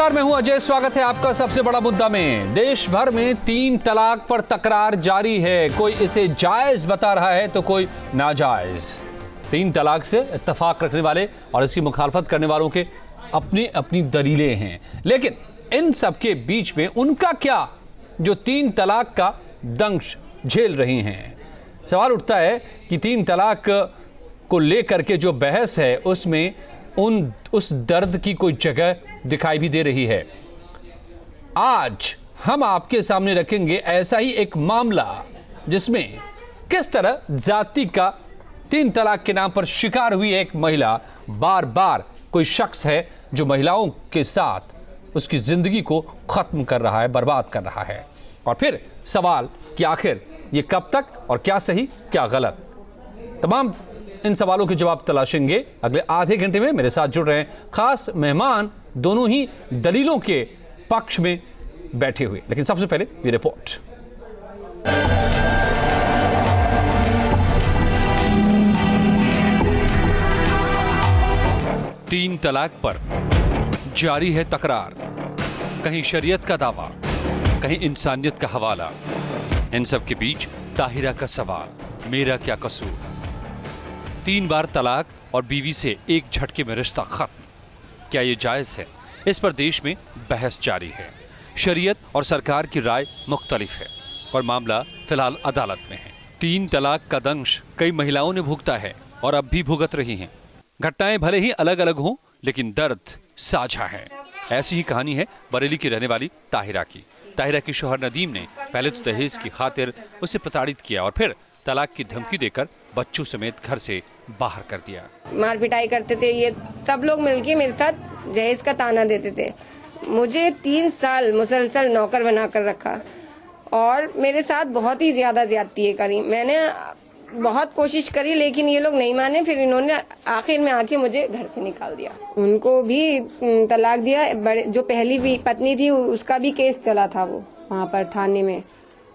नमस्कार, मैं हूं अजय। स्वागत है आपका सबसे बड़ा मुद्दा में। देश भर में 3 तलाक पर तकरार जारी है। कोई इसे जायज बता रहा है तो कोई नाजायज। 3 तलाक से इत्तेफाक रखने वाले और इसकी मुखालफत करने वालों के अपनी अपनी दलीलें हैं, लेकिन इन सबके बीच में उनका क्या जो 3 तलाक का दंश झेल रही हैं। सवाल उठता है कि 3 तलाक को लेकर के जो बहस है उसमें उस दर्द की कोई जगह दिखाई भी दे रही है। आज हम आपके सामने रखेंगे ऐसा ही एक मामला जिसमें किस तरह जाति का 3 तलाक के नाम पर शिकार हुई एक महिला, बार बार कोई शख्स है जो महिलाओं के साथ उसकी जिंदगी को खत्म कर रहा है, बर्बाद कर रहा है। और फिर सवाल कि आखिर ये कब तक और क्या सही क्या गलत, तमाम इन सवालों के जवाब तलाशेंगे अगले आधे घंटे में। मेरे साथ जुड़ रहे हैं खास मेहमान, दोनों ही दलीलों के पक्ष में बैठे हुए। लेकिन सबसे पहले ये रिपोर्ट। तीन तलाक पर जारी है तकरार, कहीं शरीयत का दावा, कहीं इंसानियत का हवाला। इन सब के बीच ताहिरा का सवाल, मेरा क्या कसूर। 3 बार तलाक और बीवी से एक झटके में रिश्ता खत्म, क्या ये जायज है? इस पर देश में बहस जारी है। शरीयत और सरकार की राय मुख्तलिफ है और मामला फिलहाल अदालत में है। 3 तलाक का दंश कई महिलाओं ने भुगता है और अब भी भुगत रही हैं। घटनाएं भले ही अलग अलग हों, लेकिन दर्द साझा है। ऐसी ही कहानी है बरेली की रहने वाली ताहिरा की। ताहिरा के शौहर नदीम ने पहले तो दहेज की खातिर उसे प्रताड़ित किया और फिर तलाक की धमकी देकर बच्चों समेत घर से बाहर कर दिया। मार पिटाई करते थे ये सब लोग मिलके मेरे साथ दहेज का ताना देते थे। मुझे 3 साल मुसलसल नौकर बनाकर रखा और मेरे साथ बहुत ही ज्यादा ज्यादती करी। मैंने बहुत कोशिश करी लेकिन ये लोग नहीं माने। फिर इन्होंने आखिर में आके मुझे घर से निकाल दिया। उनको भी तलाक दिया। जो पहली भी पत्नी थी उसका भी केस चला था वो वहाँ पर थाने में।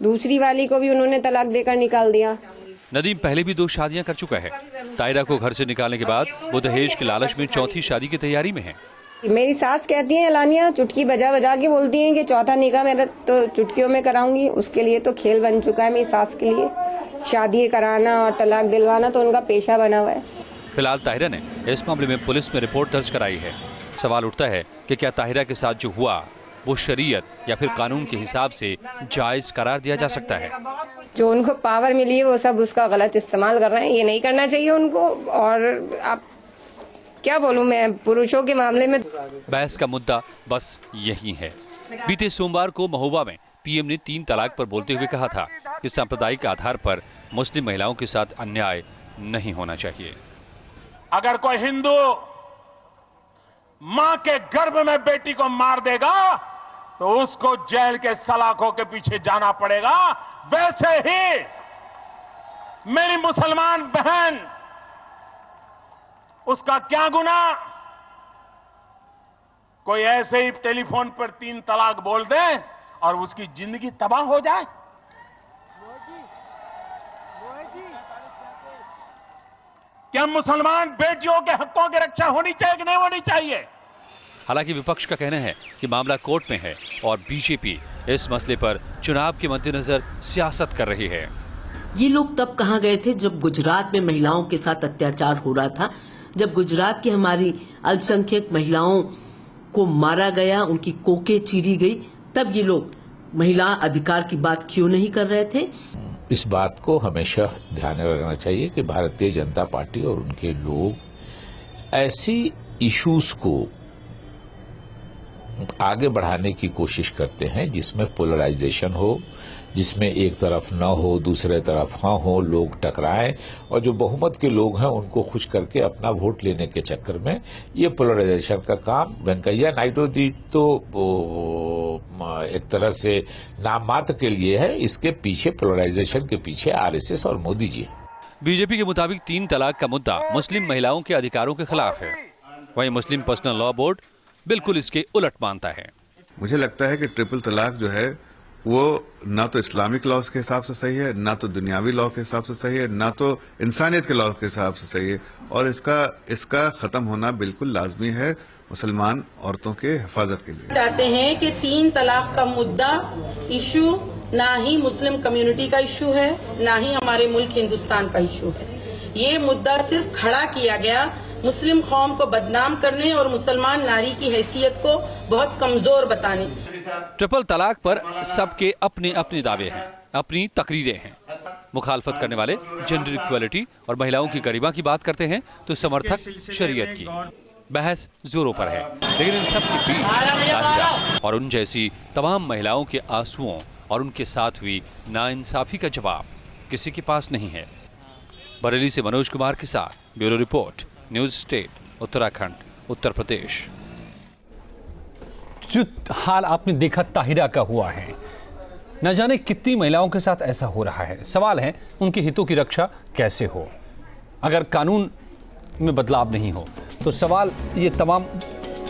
दूसरी वाली को भी उन्होंने तलाक देकर निकाल दिया। नदीम पहले भी 2 शादियां कर चुका है। ताहिरा को घर से निकालने के बाद वो दहेज के लालच में 4थी शादी की तैयारी में है। मेरी सास कहती है अलानिया, चुटकी बजा बजा के बोलती हैं कि 4था निकाह मेरा तो चुटकियों में कराऊंगी। उसके लिए तो खेल बन चुका है मेरी सास के लिए। शादी कराना और तलाक दिलवाना तो उनका पेशा बना हुआ है। फिलहाल ताहिरा ने इस मामले में पुलिस में रिपोर्ट दर्ज कराई है। सवाल उठता है कि क्या ताहिरा के साथ जो हुआ वो शरीयत या फिर कानून के हिसाब से जायज करार दिया जा सकता है? जो उनको पावर मिली है वो सब उसका गलत इस्तेमाल कर रहे हैं। ये नहीं करना चाहिए उनको। और आप क्या बोलूं मैं, पुरुषों के मामले में बहस का मुद्दा बस यही है। बीते सोमवार को महोबा में पीएम ने 3 तलाक पर बोलते हुए कहा था कि सांप्रदायिक आधार पर मुस्लिम महिलाओं के साथ अन्याय नहीं होना चाहिए। अगर कोई हिंदू मां के गर्भ में बेटी को मार देगा तो उसको जेल के सलाखों के पीछे जाना पड़ेगा। वैसे ही मेरी मुसलमान बहन, उसका क्या गुनाह? कोई ऐसे ही टेलीफोन पर 3 तलाक बोल दे और उसकी जिंदगी तबाह हो जाए। क्या मुसलमान बेटियों के हकों की रक्षा होनी चाहिए कि नहीं होनी चाहिए? हालांकि विपक्ष का कहना है कि मामला कोर्ट में है और बीजेपी इस मसले पर चुनाव के मद्देनजर सियासत कर रही है। ये लोग तब कहां गए थे जब गुजरात में महिलाओं के साथ अत्याचार हो रहा था, जब गुजरात की हमारी अल्पसंख्यक महिलाओं को मारा गया, उनकी कोकें चीरी गई, तब ये लोग महिला अधिकार की बात क्यों नहीं कर रहे थे? इस बात को हमेशा ध्यान में रखना चाहिए कि भारतीय जनता पार्टी और उनके लोग ऐसी इश्यूज को आगे बढ़ाने की कोशिश करते हैं जिसमें पोलराइजेशन हो, जिसमें एक तरफ न हो दूसरे तरफ हाँ हो, लोग टकराएं और जो बहुमत के लोग हैं उनको खुश करके अपना वोट लेने के चक्कर में ये पोलराइजेशन का काम वेंकैया नायडू जी तो एक तरह से नाम मात्र के लिए है। इसके पीछे पोलराइजेशन के पीछे आरएसएस और मोदी जी है। बीजेपी के मुताबिक 3 तलाक का मुद्दा मुस्लिम महिलाओं के अधिकारों के खिलाफ है। वहीं मुस्लिम पर्सनल लॉ बोर्ड बिल्कुल इसके उलट मानता है। मुझे लगता है कि ट्रिपल तलाक जो है वो ना तो इस्लामिक लॉ के हिसाब से सही है, ना तो दुनियावी लॉ के हिसाब से सही है, ना तो इंसानियत के लॉ के हिसाब से सही है। और इसका खत्म होना बिल्कुल लाजमी है। मुसलमान औरतों के हिफाजत के लिए। चाहते हैं कि 3 तलाक का मुद्दा इशू ना ही मुस्लिम कम्युनिटी का इशू है, ना ही हमारे मुल्क हिंदुस्तान का इशू है। ये मुद्दा सिर्फ खड़ा किया गया मुस्लिम कौम को बदनाम करने और मुसलमान नारी की हैसियत को बहुत कमजोर बताने। ट्रिपल तलाक पर सबके अपने अपने दावे हैं, अपनी तकरीरें हैं। मुखालफत करने वाले जेंडर इक्वालिटी और महिलाओं की गरिमा की बात करते हैं तो समर्थक शरीयत की। बहस जोरों पर है, लेकिन इन सब के बीच ताहिरा और उन जैसी तमाम महिलाओं के आंसुओं और उनके साथ हुई नाइंसाफी का जवाब किसी के पास नहीं है। बरेली से मनोज कुमार के साथ bureau report, news state, Uttarakhand, Uttar Pradesh. जो हाल आपने देखा ताहिरा का हुआ है, न जाने कितनी महिलाओं के साथ ऐसा हो रहा है। सवाल है उनके हितों की रक्षा कैसे हो। अगर कानून में बदलाव नहीं हो तो सवाल ये तमाम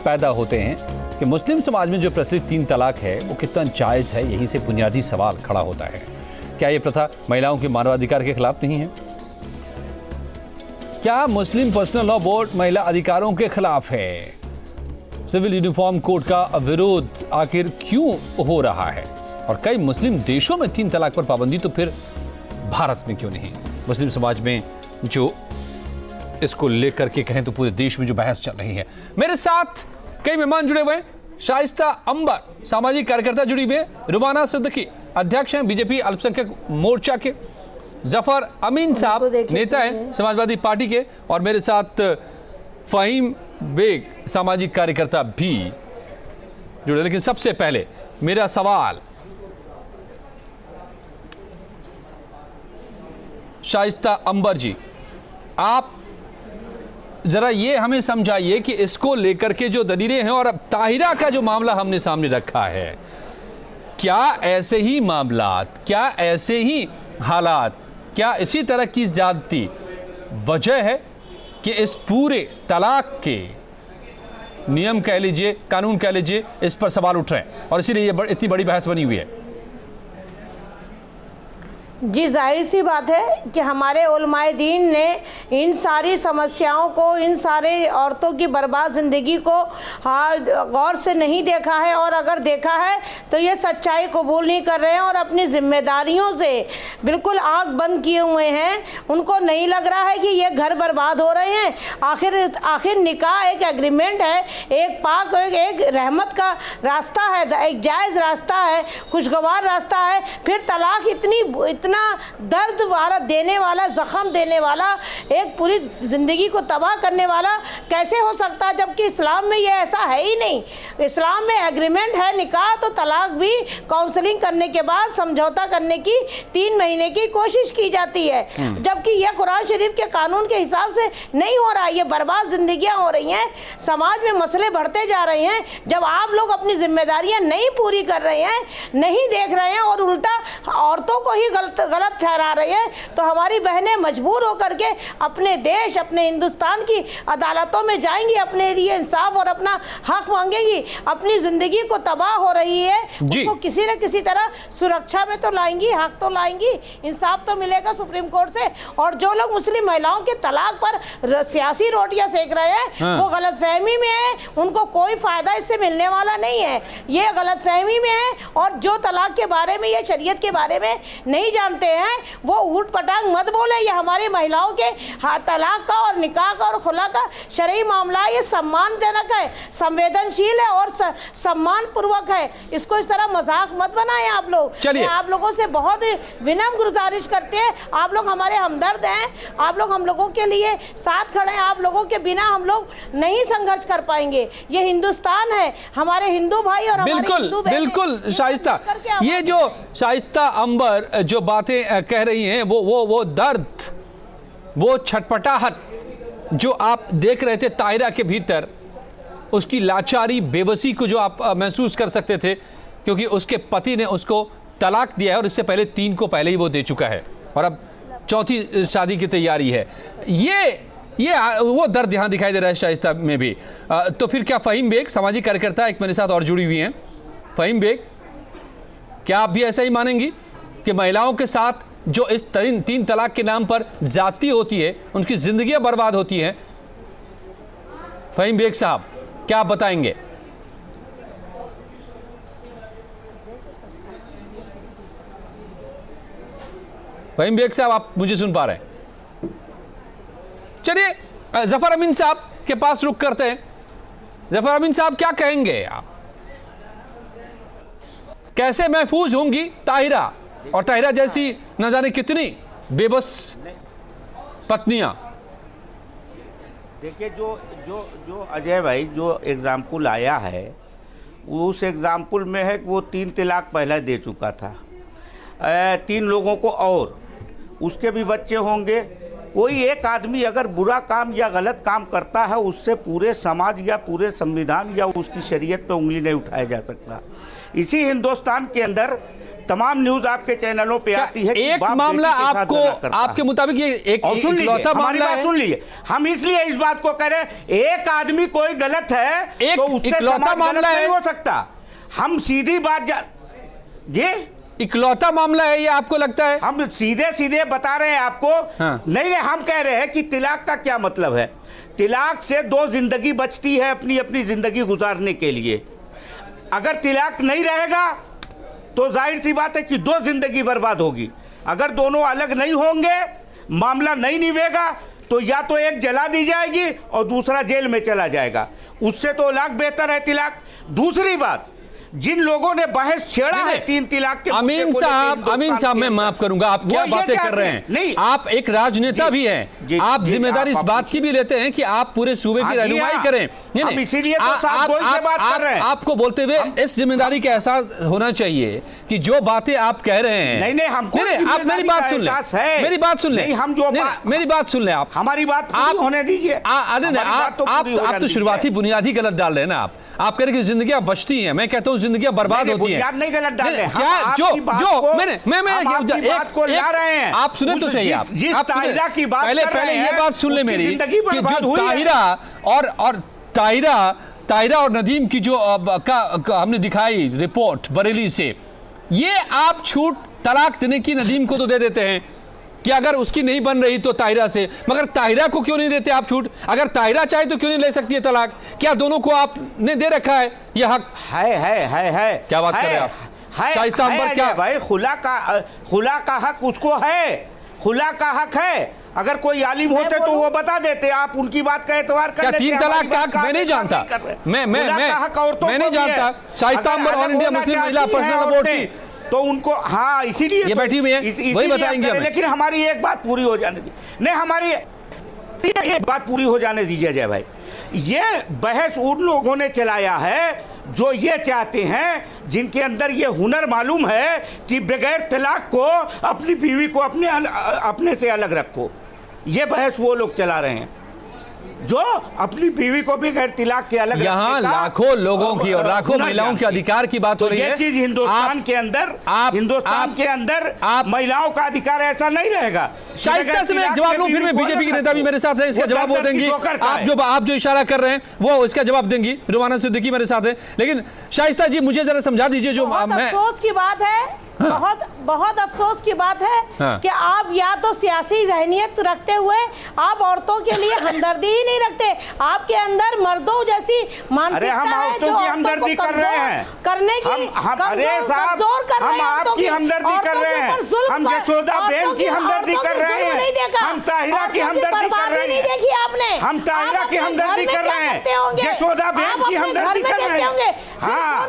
पैदा होते हैं कि मुस्लिम समाज में जो प्रचलित 3 तलाक है वो कितना जायज़ है। यहीं से बुनियादी सवाल खड़ा होता है। क्या ये प्रथा महिलाओं के मानवाधिकार के खिलाफ नहीं है? क्या मुस्लिम पर्सनल लॉ बोर्ड महिला अधिकारों के खिलाफ है? सिविल यूनिफॉर्म कोड का विरोध आखिर क्यों हो रहा है? और कई मुस्लिम देशों में 3 तलाक पर पाबंदी, तो फिर भारत में क्यों नहीं? मुस्लिम समाज में जो इसको लेकर के कहें तो पूरे देश में जो बहस चल रही है। मेरे साथ कई मेहमान जुड़े हुए हैं। शाइस्ता अंबर सामाजिक कार्यकर्ता जुड़ी हुई है, रुमाना सिद्दीकी अध्यक्ष हैं बीजेपी अल्पसंख्यक मोर्चा के, जफर अमीन साहब नेता हैं समाजवादी पार्टी के, और मेरे साथ फहीम बेग सामाजिक कार्यकर्ता भी जुड़े। लेकिन सबसे पहले मेरा सवाल शाइस्ता अंबर जी, आप जरा ये हमें समझाइए कि इसको लेकर के जो दलीलें हैं और अब ताहिरा का जो मामला हमने सामने रखा है, क्या ऐसे ही मामलात, क्या ऐसे ही हालात, क्या इसी तरह की ज्यादती वजह है कि इस पूरे तलाक के नियम कह लीजिए, कानून कह लीजिए, इस पर सवाल उठ रहे हैं और इसीलिए ये इतनी बड़ी बहस बनी हुई है? जी, जाहिर सी बात है कि हमारे उलमाए दीन ने इन सारी समस्याओं को, इन सारे औरतों की बर्बाद ज़िंदगी को गौर से नहीं देखा है, और अगर देखा है तो ये सच्चाई कबूल नहीं कर रहे हैं और अपनी जिम्मेदारियों से बिल्कुल आंख बंद किए हुए हैं। उनको नहीं लग रहा है कि ये घर बर्बाद हो रहे हैं। आखिर निकाह एक एग्रीमेंट है, एक पाक, एक रहमत का रास्ता है, एक जायज़ रास्ता है, खुशगवार रास्ता है। फिर तलाक इतना दर्द वाला देने वाला, जख्म देने वाला, एक पूरी जिंदगी को तबाह करने वाला कैसे हो सकता है? जबकि इस्लाम में ये ऐसा है ही नहीं। इस्लाम में एग्रीमेंट है निकाह, तो तलाक भी काउंसलिंग करने के बाद समझौता करने की 3 महीने की कोशिश की जाती है। जबकि यह कुरान शरीफ के कानून के हिसाब से नहीं हो रहा है। ये बर्बाद जिंदगियां हो रही हैं, समाज में मसले बढ़ते जा रहे हैं। जब आप लोग अपनी जिम्मेदारियां नहीं पूरी कर रहे हैं, नहीं देख रहे हैं और उल्टा औरतों को ही गलत ठहरा रहे हैं, तो हमारी बहनें मजबूर होकर के अपने देश, अपने हिंदुस्तान की अदालतों में जाएंगी, अपने लिए इंसाफ और अपना हक मांगेंगी। अपनी जिंदगी को तबाह हो रही है, उसको किसी न किसी तरह सुरक्षा में तो लाएंगी, हक तो लाएंगी, इंसाफ तो मिलेगा सुप्रीम कोर्ट से। और जो लोग मुस्लिम महिलाओं के तलाक पर सियासी रोटियां सेक रहे हैं, वो गलतफहमी में है, उनको कोई फायदा इससे मिलने वाला नहीं है। ये गलतफहमी में है, और जो तलाक के बारे में, ये शरीयत के बारे में नहीं जानते हैं, वो ऊट पटांग मत बोले। ये हमारी महिलाओं के तलाक का और निकाह का और खुला का शरई मामला है। ये सम्मानजनक है, संवेदनशील है और सम्मान पूर्वक है। इसको इस तरह मजाक मत बनाएं आप लोग। चलिए, आप लोगों से बहुत विनम्र गुजारिश करते हैं, आप लोग हमारे हमदर्द हैं, आप लोग हम लोगों के लिए साथ खड़े हैं। आप लोगों के बिना हम लोग नहीं संघर्ष कर पाएंगे। ये हिंदुस्तान है, हमारे हिंदू भाई और हमारे हिंदू बहनें। बिल्कुल शाइस्ता, ये जो शाइस्ता अंबर जो बातें कह रही हैं, वो दर्द, वो छटपटाहट जो आप देख रहे थे ताहिरा के भीतर, उसकी लाचारी, बेबसी को जो आप महसूस कर सकते थे, क्योंकि उसके पति ने उसको तलाक दिया है और इससे पहले 3 को पहले ही वो दे चुका है और अब 4थी शादी की तैयारी है। ये वो दर्द यहाँ दिखाई दे रहा है शाइस्ता में भी। तो फिर क्या फहीम बेग सामाजिक कार्यकर्ता एक मेरे साथ और जुड़ी हुई हैं, फहीम बेग, क्या आप भी ऐसा ही मानेंगी कि महिलाओं के साथ जो इस 3 तलाक के नाम पर ज्यादती होती है, उनकी जिंदगियां बर्बाद होती हैं? फहीम बेग साहब, क्या आप बताएंगे? फहीम बेग साहब, आप मुझे सुन पा रहे हैं? चलिए जफर अमीन साहब के पास रुख करते हैं। जफर अमीन साहब, क्या कहेंगे आप? कैसे महफूज होंगी ताहिरा और ताहिरा जैसी न जाने कितनी बेबस पत्नियां? देखिए, जो अजय भाई जो एग्जाम्पल आया है, उस एग्जाम्पल में है कि वो 3 तलाक पहले दे चुका था, 3 लोगों को, और उसके भी बच्चे होंगे। कोई एक आदमी अगर बुरा काम या गलत काम करता है, उससे पूरे समाज या पूरे संविधान या उसकी शरीयत पे उंगली नहीं उठाया जा सकता। इसी हिंदुस्तान के अंदर तमाम न्यूज आपके चैनलों पे आती है कि एक बाप मामला बेटी के साथ आपको, गुनाह करता आपके है। मुताबिक ये एक और सुन लीजिए, इकलौता हमारी मामला बात है? सुन लीजिए, हम इसलिए इस बात को कह रहे हैं, एक आदमी कोई गलत है एक तो उससे इकलौता समाज मामला गलत है? नहीं हो सकता। हम सीधी बात जी, इकलौता मामला है ये आपको लगता है? हम सीधे सीधे बता रहे हैं आपको। हाँ। नहीं, हम कह रहे हैं कि तिलाक का क्या मतलब है। तिलाक से 2 जिंदगी बचती है अपनी अपनी जिंदगी गुजारने के लिए। अगर तिलाक नहीं रहेगा तो जाहिर सी बात है कि 2 जिंदगी बर्बाद होगी। अगर दोनों अलग नहीं होंगे, मामला नहीं निभेगा, तो या तो एक जला दी जाएगी और दूसरा जेल में चला जाएगा। उससे तो लाख बेहतर है तिलाक। दूसरी बात, जिन लोगों ने बहस छेड़ा है 3 तलाक के अमीन साहब, मैं माफ करूंगा, आप क्या बातें कर रहे हैं? नहीं, आप एक राजनेता भी हैं, आप जिम्मेदारी इस बात की भी लेते हैं कि आप पूरे सूबे की रहनुमाई करें। हम इसीलिए तो साफ गोई से बात कर रहे हैं। आपको बोलते हुए इस जिम्मेदारी का एहसास होना चाहिए कि जो बातें आप कह रहे हैं, नहीं, हमको आप मेरी बात सुन लें, मेरी बात सुन लें, हम जो मेरी बात सुन लें, आप हमारी बात पूरी होने दीजिए। आप तो शुरुआती बुनियादी गलत डाल रहे हैं ना। आप कह रहे कि जिंदगियां बचती हैं, मैं कहता हूं जिंदगियां बर्बाद होती हैं। नहीं गलत डाल रहे हैं। क्या जो बात को ला रहे हैं। आप सुने तो सही, आप ताहिरा की बात पहले ये बात सुन ले मेरी, कि जो ताहिरा और नदीम की जो हमने दिखाई रिपोर्ट बरेली से, ये आप छूट तलाक देने की नदीम को तो दे देते हैं कि अगर उसकी नहीं बन रही तो ताहिरा से, मगर ताहिरा को क्यों नहीं देते आप छूट? अगर ताहिरा चाहे तो क्यों नहीं ले सकती है तलाक? क्या दोनों को आपने दे रखा है यह हक? है। क्या बात कर रहे हैं आप? शाइस्ता अंबर, क्या भाई खुला का हक उसको है, खुला का हक है। अगर कोई आलिम होते तो वो बता देते, आप उनकी बात का एतबार कर लेते। 3 तलाक का हक मैं नहीं जानता, मैं नहीं जानता। शाइस्ता अंबर ऑल इंडिया मुस्लिम महिला पर्सनल बोर्ड की, तो उनको, हाँ, इसीलिए ये बैठी हुई है, वही बताएंगे हमें। लेकिन हमारी एक बात पूरी हो जाने दी, नहीं, हमारी एक बात पूरी हो जाने दीजिए अजय भाई। ये बहस उन लोगों ने चलाया है जो ये चाहते हैं, जिनके अंदर ये हुनर मालूम है कि बगैर तलाक को अपनी बीवी को अपने से अलग रखो। ये बहस वो लोग चला रहे हैं जो अपनी बीवी को भी गैर तिलाक के अलग। यहाँ लाखों लोगों की और लाखों महिलाओं के अधिकार की बात हो रही है। ये चीज हिंदुस्तान के अंदर महिलाओं का अधिकार ऐसा नहीं रहेगा। शाइस्ता से मैं जवाब लूं, फिर मैं बीजेपी के नेता भी मेरे साथ है, इसका जवाब वो देंगी। आप जो इशारा कर रहे हैं वो इसका जवाब देंगी। रुमाना सिद्दीकी मेरे साथ है, लेकिन शाइस्ता जी मुझे जरा समझा दीजिए। जो अफसोस की बात है, बहुत अफसोस की बात है कि आप या तो सियासी जहनियत रखते हुए आप औरतों के लिए हमदर्दी ही नहीं रखते। आपके अंदर मर्दों जैसी मानसिकता है जो हमदर्दी कर रहे हैं, करने की कमजोर कर रहे हैं, आपकी हमदर्दी कर रहे हैं, हम यशोदा बहन की हमदर्दी कर रहे हैं, हम ताहिरा की हमदर्दी कर रहे हैं, नहीं देखी आपने, हम ताहिरा की हमदर्दी कर रहे हैं, यशोदा बहन की हमदर्दी कर रहे हैं। हाँ,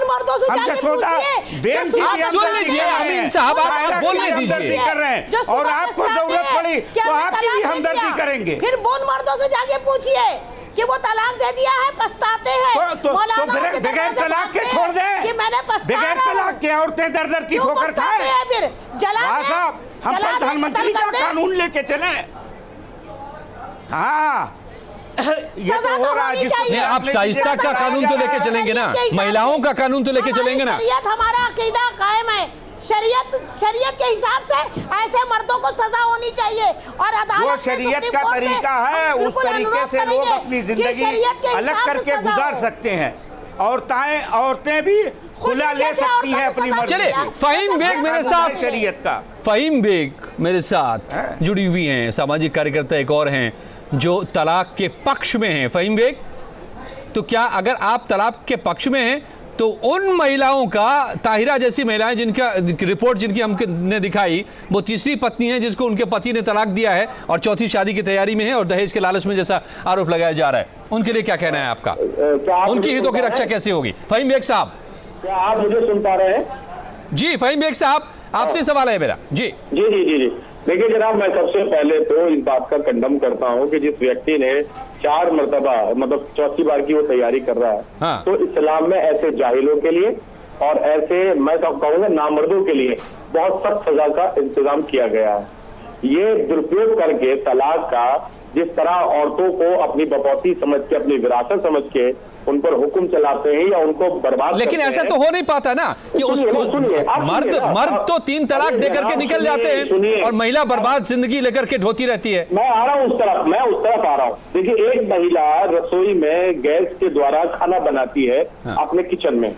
हम यशोदा बहन की हमदर्दी अमीन साहब, आप बोलने दीजिए कर रहे हैं, और आपको जरूरत पड़ी तो आपकी भी हमदर्दी करेंगे। फिर उन मर्दों से जाके पूछिए कि वो तलाक दे दिया है, पछताते हैं। तो बगैर तलाक के छोड़ दें, कि मैंने बगैर तलाक के औरतें दर की ठोकर खाएं। फिर जला साहब, हम प्रधानमंत्री का कानून लेके चले। हाँ, ये तो हो रहा है। आप शाइस्ता का कानून तो लेके चलेंगे ना, महिलाओं का कानून तो लेके चलेंगे ना। हमारा अकीदा कायम है, शरीयत के हिसाब से ऐसे मर्दों को सजा होनी चाहिए, और अदालत वो शरीयत का तरीका है, उस तरीके से लोग अपनी जिंदगी अलग करके गुजार सकते हैं। औरतें भी खुला ले सकती हैं अपनी मर्जी। चलिए, फहीम बेग मेरे साथ, शरीयत का फहीम बेग मेरे साथ जुड़ी हुई हैं, सामाजिक कार्यकर्ता एक और हैं जो तलाक के पक्ष में हैं। फहीम बेग, तो क्या अगर आप तलाक के पक्ष में हैं तो उन महिलाओं का, ताहिरा जैसी महिलाएं जिनका रिपोर्ट जिनकी हमने दिखाई, वो तीसरी पत्नी है जिसको उनके पति ने तलाक दिया है और चौथी शादी की तैयारी में है और दहेज के लालच में जैसा आरोप लगाया जा रहा है, उनके लिए क्या कहना है आपका? उनकी हितों की रक्षा कैसे होगी? फहीम बेग साहब, क्या आप मुझे सुन पा रहे हैं? जी फहीम बेग साहब, आपसे सवाल है मेरा। जी जी जी जी जी देखिए जनाब, मैं सबसे पहले तो इस बात का कंडम करता हूं कि जिस व्यक्ति ने 4 मरतबा मतलब चौथी बार की वो तैयारी कर रहा है, हाँ। तो इस्लाम में ऐसे जाहिलों के लिए और ऐसे मैं तो कहूँगा नामर्दों के लिए बहुत सख्त सजा का इंतजाम किया गया है। ये दुरुपयोग करके तलाक का जिस तरह औरतों को अपनी बपौती समझ के, अपनी विरासत समझ के उन पर हुक्म चलाते हैं या उनको बर्बाद, लेकिन ऐसा तो हो नहीं पाता ना कि उसको मर्द तो 3 तलाक देकर के निकल जाते हैं और महिला बर्बाद जिंदगी लेकर के ढोती रहती है। मैं आ रहा हूँ उस तरफ, मैं उस तरफ आ रहा हूँ। देखिए, एक महिला रसोई में गैस के द्वारा खाना बनाती है अपने किचन में,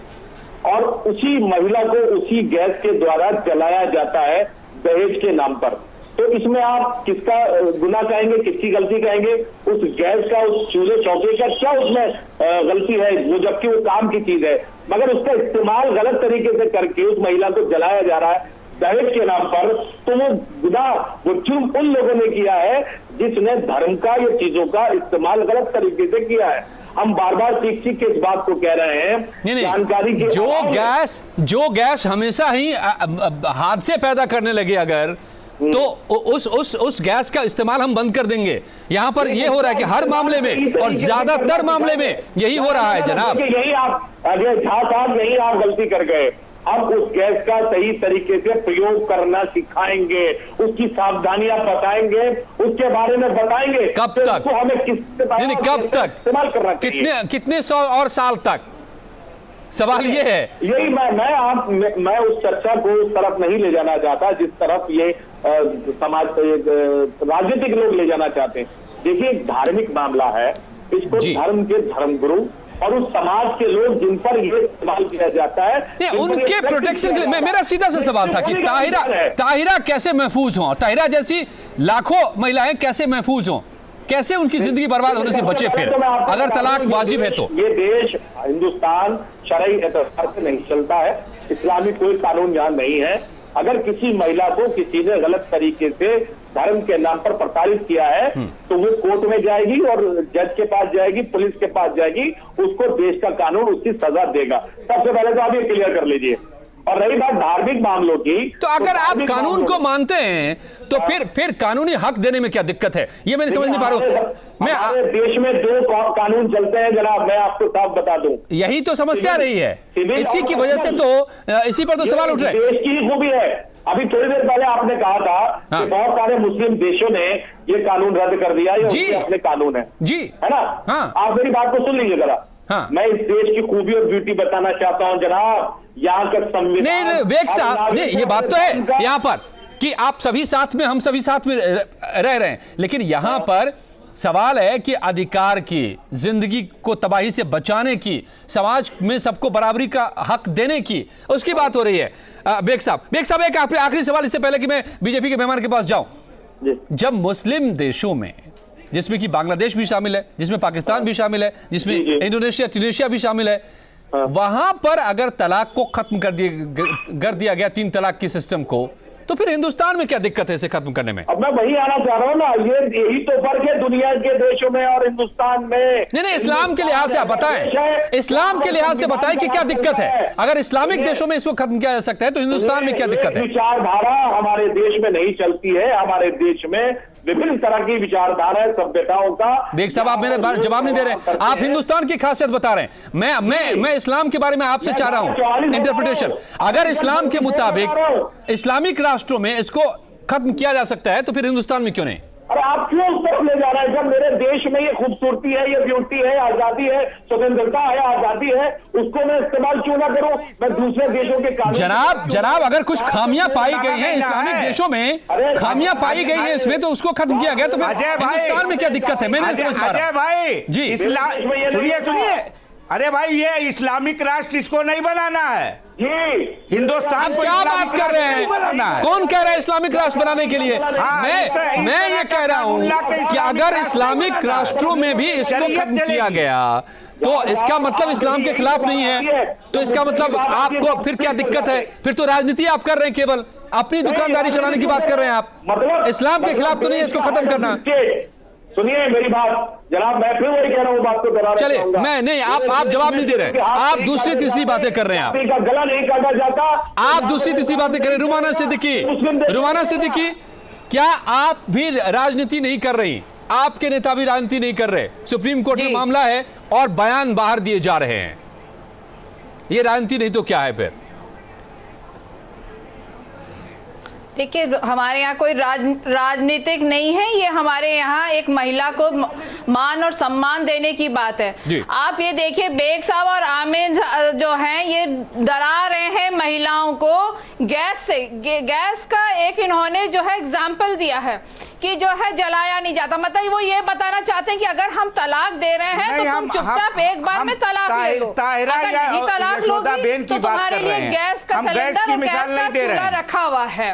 और उसी महिला को उसी गैस के द्वारा जलाया जाता है दहेज के नाम पर। तो इसमें आप किसका गुनाह कहेंगे, किसकी गलती कहेंगे? उस गैस का, उस चूल्हे चौके का क्या उसमें गलती है? वो जबकि वो काम की चीज है, मगर उसका इस्तेमाल गलत तरीके से करके उस महिला को जलाया जा रहा है दहेज के नाम पर। तो वो गुनाह, वो जुर्म उन लोगों ने किया है जिसने धर्म का या चीजों का इस्तेमाल गलत तरीके से किया है। हम बार बार सीख सीख के इस बात को कह रहे हैं, जानकारी के जो गैस हमेशा ही हादसे पैदा करने लगे अगर, तो उस गैस का इस्तेमाल हम बंद कर देंगे। यहाँ पर ये हो रहा है कि हर मामले में और ज्यादातर मामले में यही हो रहा है जनाब। यही आप अजय झा साहब, यही आप गलती कर गए। अब उस गैस का सही तरीके से प्रयोग करना सिखाएंगे, उसकी सावधानियां बताएंगे, उसके बारे में बताएंगे। कब तक? हमें नहीं, कब तक इस्तेमाल करना चाहिए? कितने 100 और साल तक? सवाल ये है, यही मैं उस चर्चा को उस तरफ नहीं ले जाना चाहता जिस तरफ ये समाज राजनीतिक लोग ले जाना चाहते हैं। देखिए, धार्मिक मामला है, इसको धर्म के धर्मगुरु और उस समाज के लोग जिन पर ये इस्तेमाल किया जाता है, उनके प्रोटेक्शन के लिए मेरा सीधा सा सवाल था कि ताहिरा कैसे महफूज हो, ताहिरा जैसी लाखों महिलाएं कैसे महफूज हो, कैसे उनकी जिंदगी बर्बाद होने से बचे? फिर अगर तलाक वाजिब है तो ये देश हिंदुस्तान शरई एतबार से नहीं चलता है, इस्लामिक कोई कानून यहाँ नहीं है। अगर किसी महिला को किसी ने गलत तरीके से धर्म के नाम पर प्रताड़ित किया है तो वो कोर्ट में जाएगी और जज के पास जाएगी, पुलिस के पास जाएगी, उसको देश का कानून उसकी सजा देगा। सबसे पहले तो आप ये क्लियर कर लीजिए। और रही बात धार्मिक मामलों की, तो अगर आप कानून को मानते हैं तो फिर कानूनी हक देने में क्या दिक्कत है? ये मैं समझ नहीं पा रहा हूं। हमारे देश में 2 कानून चलते हैं जनाब, मैं आपको साफ बता दूं। यही तो समस्या रही है, इसी की वजह से तो इसी पर तो सवाल उठ रहे हैं। देश की खूबी है। अभी थोड़ी देर पहले आपने कहा था कि बहुत सारे मुस्लिम देशों ने ये कानून रद्द कर दिया, ये अपने कानून है जी, है ना? आप मेरी बात को सुन लीजिए जरा। मैं इस देश की खूबी और ब्यूटी बताना चाहता हूं जनाब। यहाँ का संविधान, नहीं बेग साहब, ये बात तो है यहाँ पर कि आप सभी साथ में, हम सभी साथ में रह रहे हैं, लेकिन यहाँ पर सवाल है कि अधिकार की, जिंदगी को तबाही से बचाने की, समाज में सबको बराबरी का हक देने की, उसकी बात हो रही है। बेग साहब एक आखिरी सवाल इससे पहले कि मैं बीजेपी के मेहमान के पास जाऊं। जब मुस्लिम देशों में, जिसमें कि बांग्लादेश भी शामिल है, जिसमें पाकिस्तान भी शामिल है, जिसमें इंडोनेशिया, ट्यूनीशिया भी शामिल है, वहां पर अगर तलाक को खत्म कर दिया गया 3 तलाक की सिस्टम को, तो फिर हिंदुस्तान में क्या दिक्कत है इसे खत्म करने में? अब मैं वही आना चाह रहा हूँ ना, यही तो फर्क है दुनिया के देशों में और हिंदुस्तान में। नहीं, इस्लाम के लिहाज से आप बताएं, इस्लाम के लिहाज से बताएं कि क्या दिक्कत है? अगर इस्लामिक देशों में इसको खत्म किया जा सकता है तो हिंदुस्तान में क्या दिक्कत है? विचारधारा हमारे देश में नहीं चलती है। हमारे देश में विभिन्न तरह की विचारधारा है सभ्यताओं का। बेग साहब, आप मेरे जवाब नहीं दे रहे, आप हिंदुस्तान की खासियत बता रहे हैं। मैं इस्लाम के बारे में आपसे चाह रहा हूं इंटरप्रिटेशन। अगर इस्लाम के मुताबिक इस्लामिक राष्ट्रों में इसको खत्म किया जा सकता है तो फिर हिंदुस्तान में क्यों नहीं? अरे आप क्यों उस तरफ ले जा रहे हैं? जब मेरे देश में ये खूबसूरती है, ये ब्यूटी है, आजादी है, स्वतंत्रता है, आजादी है, उसको मैं इस्तेमाल क्यों ना करूं? मैं दूसरे देशों के जनाब अगर कुछ खामियां पाई गई हैं इस्लामिक देशों में, खामियां पाई गई है इसमें, तो उसको खत्म किया गया, तो फिर हिंदुस्तान में क्या दिक्कत है? मैं नहीं समझ पा रहा। अजय भाई जी, सुनिए अरे भाई, ये इस्लामिक राष्ट्र इसको नहीं बनाना है। जी हिंदुस्तान को क्या बात कर रहे हैं? कौन कह रहा है इस्लामिक राष्ट्र बनाने के लिए? मैं ये कह रहा हूं कि अगर इस्लामिक राष्ट्रों में भी इसको खत्म किया गया तो इसका मतलब इस्लाम के खिलाफ नहीं है। तो इसका मतलब आपको फिर क्या दिक्कत है? फिर तो राजनीति आप कर रहे हैं, केवल अपनी दुकानदारी चलाने की बात कर रहे हैं आप। मतलब इस्लाम के खिलाफ तो नहीं है इसको खत्म करना। सुनिए मेरी बात जनाब, मैं फिर वही कह रहा हूँ, बात को दोहरा चलिए, मैं नहीं, आप जवाब नहीं दे रहे, आप दूसरी तीसरी बातें कर रहे हैं। आप गला नहीं काटा जाता, आप दूसरी तीसरी बातें कर रहे हैं। रुमाना सिद्दीकी, क्या आप भी राजनीति नहीं कर रही? आपके नेता भी राजनीति नहीं कर रहे? सुप्रीम कोर्ट में मामला है और बयान बाहर दिए जा रहे हैं। ये राजनीति नहीं तो क्या है फिर? देखिए, हमारे यहाँ कोई राजनीतिक नहीं है, ये हमारे यहाँ एक महिला को मान और सम्मान देने की बात है। आप ये देखिए, बेग साहब और आमिर जो हैं ये डरा रहे हैं महिलाओं को गैस से। गैस का एक इन्होंने जो है एग्जाम्पल दिया है कि जो है जलाया नहीं जाता। मतलब वो ये बताना चाहते हैं कि अगर हम तलाक दे रहे हैं तो तुम चुपचाप एक बार में तलाक ले लो। अगर नहीं तलाक लोगी तो तुम्हारे लिए गैस का सिलेंडर और गैस का चूल्हा रखा हुआ है।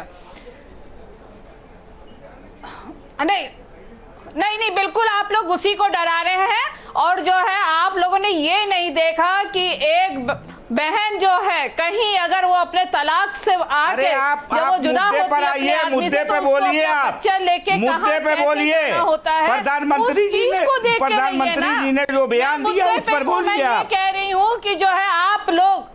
नहीं, बिल्कुल आप लोग उसी को डरा रहे हैं। और जो है आप लोगों ने ये नहीं देखा कि एक बहन जो है कहीं अगर वो अपने तलाक से आके जब वो जुदा होती है अपने आदमी से तो उसको अपना बच्चा लेके कहां कैसे होता है, प्रधानमंत्री जी ने जो बयान दिया उस पर बोलिए। मैं ये कह रही हूँ कि जो है आप लोग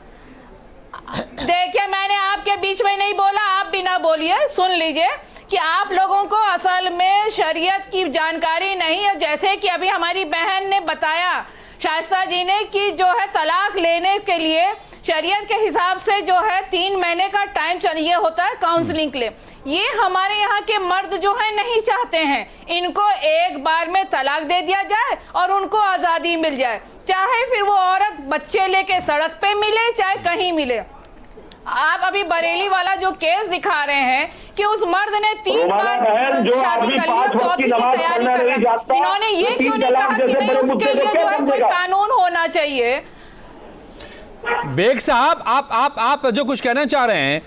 देखिए, मैंने आपके बीच में नहीं बोला, आप भी ना बोलिए, सुन लीजिए कि आप लोगों को असल में शरीयत की जानकारी नहीं है। जैसे कि अभी हमारी बहन ने बताया, शाइस्ता जी ने, कि जो है तलाक लेने के लिए शरीयत के हिसाब से जो है 3 महीने का टाइम चाहिए होता है काउंसलिंग के लिए। ये हमारे यहाँ के मर्द जो है नहीं चाहते हैं। इनको एक बार में तलाक दे दिया जाए और उनको आजादी मिल जाए, चाहे फिर वो औरत बच्चे लेके सड़क पे मिले चाहे कहीं मिले। आप अभी बरेली वाला जो केस दिखा रहे हैं कि उस मर्द ने 3 बार शादी कर ली, चौथी की तैयारी कर रहा है। इन्होंने ये क्यों नहीं कहा कि नहीं उसके लिए जो है कोई कानून होना चाहिए? बेग साहब, आप जो कुछ कहना चाह रहे हैं,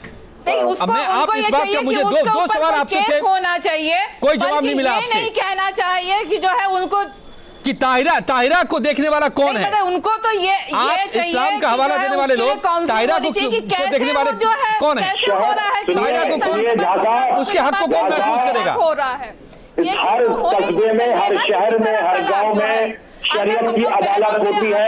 नहीं, उसको आप इस बात का मुझे दो सवाल आपसे थे, होना चाहिए, कोई जवाब नहीं मिला आपसे। नहीं कहना चाहिए कि जो है उनको कि ताहिरा को देखने वाला कौन है? उनको तो ये इस्लाम का हवाला देने वाले लोग ताहिरा को देखने वाले कौन है? ताहिरा को कौन, उसके हक को कौन महफूज करेगा? हो रहा है हर कस्बे में, हर शहर में, हर गांव में शरीयत की अदालत होती है,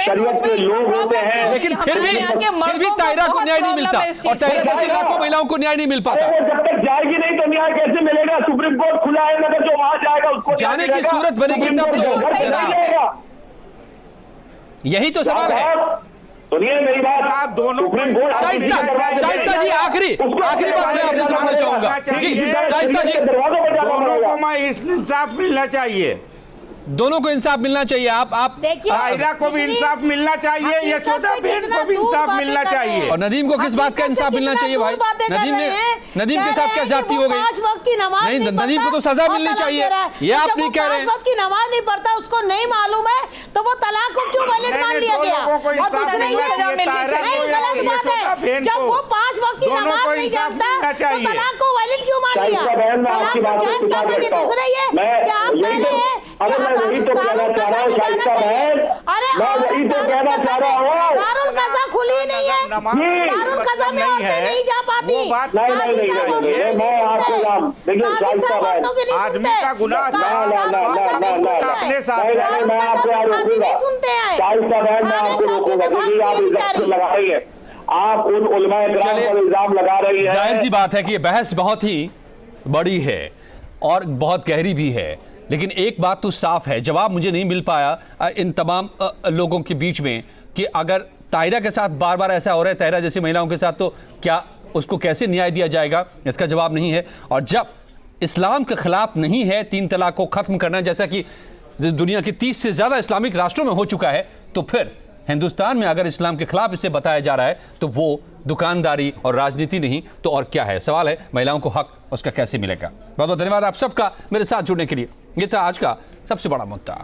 शरीयत के लोग होते हैं, लेकिन फिर भी ताहिरा को न्याय नहीं मिलता और ताहिरा जैसी लाखों महिलाओं को न्याय नहीं मिल पाता। जब तक जाएगी नहीं तो न्याय कैसे मिलेगा? सुप्रीम कोर्ट खुला है, मगर जो वहां जाएगा उसको जाने की सूरत बनेगी तब तो। यही तो सवाल है। सुनिए मेरी बात, आप दोनों शाइस्ता जी, आखिरी बात मैं आपसे समझना चाहूंगा जी। शाइस्ता जी, दोनों को मैं इंसाफ मिलना चाहिए, दोनों को इंसाफ मिलना चाहिए। आप ताहिरा को भी इंसाफ मिलना चाहिए, यशोदा बहन को भी इंसाफ मिलना चाहिए। और नदीम को किस बात का इंसाफ मिलना चाहिए भाई? नदीम के साथ क्या जाती हो गई? नहीं, नदीम को तो सजा मिलनी चाहिए, ये आप नहीं कह रहे हैं। की नमाज नहीं पढ़ता, उसको नहीं मालूम है, तो वो तलाक को क्यों वैलिड मान लिया गया? और दूसरे ये गलत बात है, जब वो 5 वक्त की नमाज नहीं जानता तो तलाक को वैलिड क्यों मान लिया? तलाक को जायज क्यों मान लिया? दूसरे ये क्या आप कह रहे हैं? वही तो कहना चाह रहा हूँ शाइस्ता बहन, मैं वही तो कहना चाह रहा हूँ। दारुल कज़ा खुली नहीं है, दारुल कज़ा में औरतें नहीं जा पाती। नहीं, मैं आपके नाम देखिए शाइस्ता बहन, आदमी का गुनाह अपने साथ है। मैं आपको शाइस्ता बहन, मैं आपको रोकूंगा क्योंकि आप इल्जाम लगा रही है, आप उन उलमाए किराम पर इल्जाम लगा रही है। जाहिर सी बात है कि बहस बहुत ही बड़ी है और बहुत गहरी भी है, लेकिन एक बात तो साफ है, जवाब मुझे नहीं मिल पाया इन तमाम लोगों के बीच में कि अगर ताहिरा के साथ बार बार ऐसा हो रहा है, ताहिरा जैसी महिलाओं के साथ, तो क्या उसको कैसे न्याय दिया जाएगा? इसका जवाब नहीं है। और जब इस्लाम के खिलाफ नहीं है 3 तलाक को खत्म करना, जैसा कि दुनिया के 30 से ज्यादा इस्लामिक राष्ट्रों में हो चुका है, तो फिर हिंदुस्तान में अगर इस्लाम के खिलाफ इसे बताया जा रहा है तो वो दुकानदारी और राजनीति नहीं तो और क्या है? सवाल है महिलाओं को हक उसका कैसे मिलेगा? बहुत बहुत धन्यवाद आप सबका मेरे साथ जुड़ने के लिए। ये था आज का सबसे बड़ा मुद्दा।